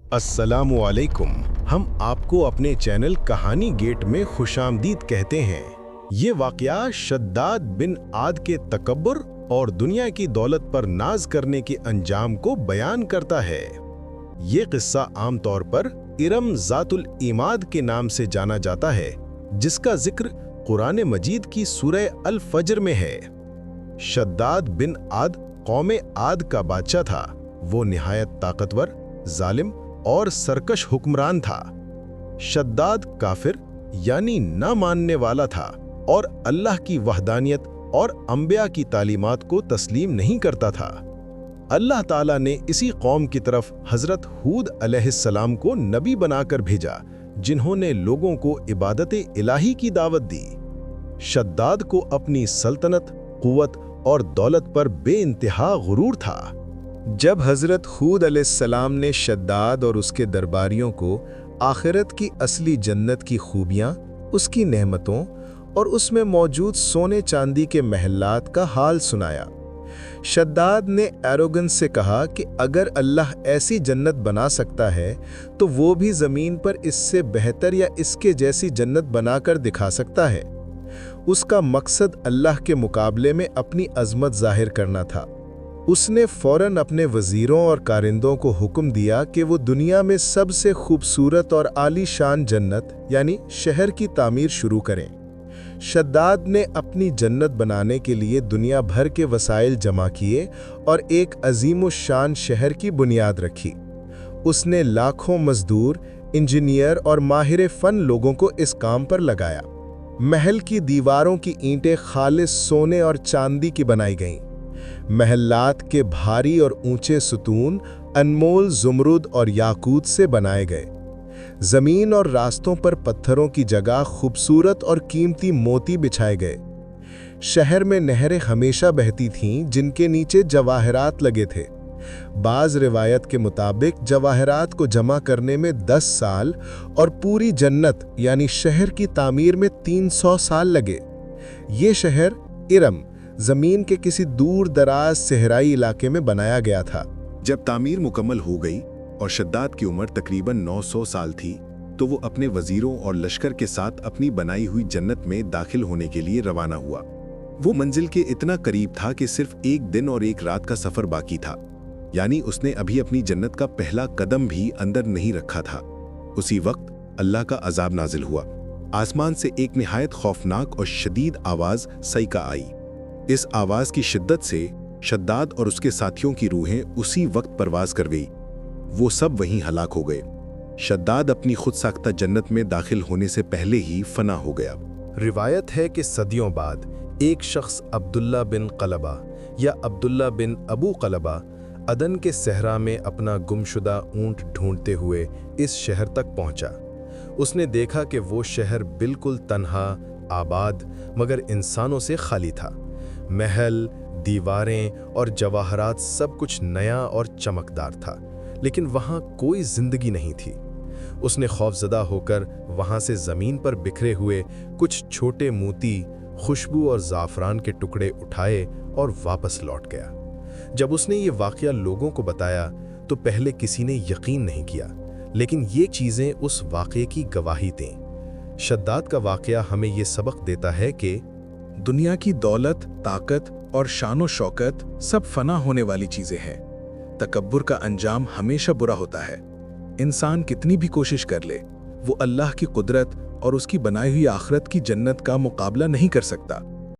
अस्सलामु अलैकुम। हम आपको अपने चैनल कहानी गेट में खुशामदीद कहते हैं। ये वाक़या शद्दाद बिन आद के तकब्बुर और दुनिया की दौलत पर नाज करने के अंजाम को बयान करता है। ये किस्सा आम तौर पर इरम ज़ातुल इमाद के नाम से जाना जाता है, जिसका जिक्र कुरान मजीद की सूरह अल फज्र में है। शद्दाद बिन आद कौम आद का बादशाह था। वो निहायत ताकतवर, जालिम और सरकश हुक्मरान था। शद्दाद काफिर यानी न मानने वाला था और अल्लाह की वहदानियत और अंबिया की तालीमात को तस्लीम नहीं करता था। अल्लाह ताला ने इसी कौम की तरफ हज़रत हूद अलैहिस्सलाम को नबी बनाकर भेजा, जिन्होंने लोगों को इबादत इलाही की दावत दी। शद्दाद को अपनी सल्तनत, कुव्वत और दौलत पर बेइंतहा गुरूर था। जब हज़रत हूद अलैहिस्सलाम ने शद्दाद और उसके दरबारियों को आखिरत की असली जन्नत की खूबियाँ, उसकी नेमतों और उसमें मौजूद सोने चांदी के महलात का हाल सुनाया, शद्दाद ने एरोगेंस से कहा कि अगर अल्लाह ऐसी जन्नत बना सकता है तो वो भी ज़मीन पर इससे बेहतर या इसके जैसी जन्नत बनाकर दिखा सकता है। उसका मकसद अल्लाह के मुकाबले में अपनी अज़मत ज़ाहिर करना था। उसने फ़ौरन अपने वज़ीरों और कारिंदों को हुक्म दिया कि वो दुनिया में सबसे खूबसूरत और आलीशान जन्नत यानी शहर की तामीर शुरू करें। शद्दाद ने अपनी जन्नत बनाने के लिए दुनिया भर के वसाइल जमा किए और एक अजीमुशान शहर की बुनियाद रखी। उसने लाखों मजदूर, इंजीनियर और माहिर फ़न लोगों को इस काम पर लगाया। महल की दीवारों की ईंटें खालिस सोने और चांदी की बनाई गईं। महलात के भारी और ऊंचे सुतून अनमोल ज़ुमरुद और याकूत से बनाए गए। ज़मीन और रास्तों पर पत्थरों की जगह खूबसूरत और कीमती मोती बिछाए गए। शहर में नहरें हमेशा बहती थीं, जिनके नीचे जवाहरात लगे थे। बाज़ रिवायत के मुताबिक जवाहरात को जमा करने में 10 साल और पूरी जन्नत यानी शहर की तामीर में 300 साल लगे। ये शहर इरम ज़मीन के किसी दूर दराज सहराई इलाके में बनाया गया था। जब तामीर मुकम्मल हो गई और शद्दाद की उम्र तकरीबन 900 साल थी, तो वो अपने वज़ीरों और लश्कर के साथ अपनी बनाई हुई जन्नत में दाखिल होने के लिए रवाना हुआ। वो मंजिल के इतना करीब था कि सिर्फ एक दिन और एक रात का सफ़र बाकी था, यानी उसने अभी अपनी जन्नत का पहला कदम भी अंदर नहीं रखा था। उसी वक्त अल्लाह का अजाब नाजिल हुआ। आसमान से एक निहायत खौफनाक और शदीद आवाज़ सईका आई। इस आवाज़ की शिद्दत से शद्दाद और उसके साथियों की रूहें उसी वक्त परवाज़ कर गई। वो सब वहीं हलाक हो गए। शद्दाद अपनी खुद साख्ता जन्नत में दाखिल होने से पहले ही फना हो गया। रिवायत है कि सदियों बाद एक शख्स अब्दुल्ला बिन क़लबा या अब्दुल्ला बिन अबू क़लबा अदन के सहरा में अपना गुमशुदा ऊंट ढूंढते हुए इस शहर तक पहुंचा। उसने देखा कि वो शहर बिल्कुल तन्हा, आबाद मगर इंसानों से खाली था। महल, दीवारें और जवाहरात सब कुछ नया और चमकदार था, लेकिन वहाँ कोई जिंदगी नहीं थी। उसने खौफजदा होकर वहाँ से ज़मीन पर बिखरे हुए कुछ छोटे मोती, खुशबू और ज़ाफ़रान के टुकड़े उठाए और वापस लौट गया। जब उसने ये वाक़या लोगों को बताया तो पहले किसी ने यकीन नहीं किया, लेकिन ये चीज़ें उस वाक़ये की गवाही दें। शद्दाद का वाक़या हमें ये सबक देता है कि दुनिया की दौलत, ताकत और शानो शौकत सब फना होने वाली चीज़ें हैं। तकब्बुर का अंजाम हमेशा बुरा होता है। इंसान कितनी भी कोशिश कर ले, वो अल्लाह की कुदरत और उसकी बनाई हुई आखिरत की जन्नत का मुकाबला नहीं कर सकता।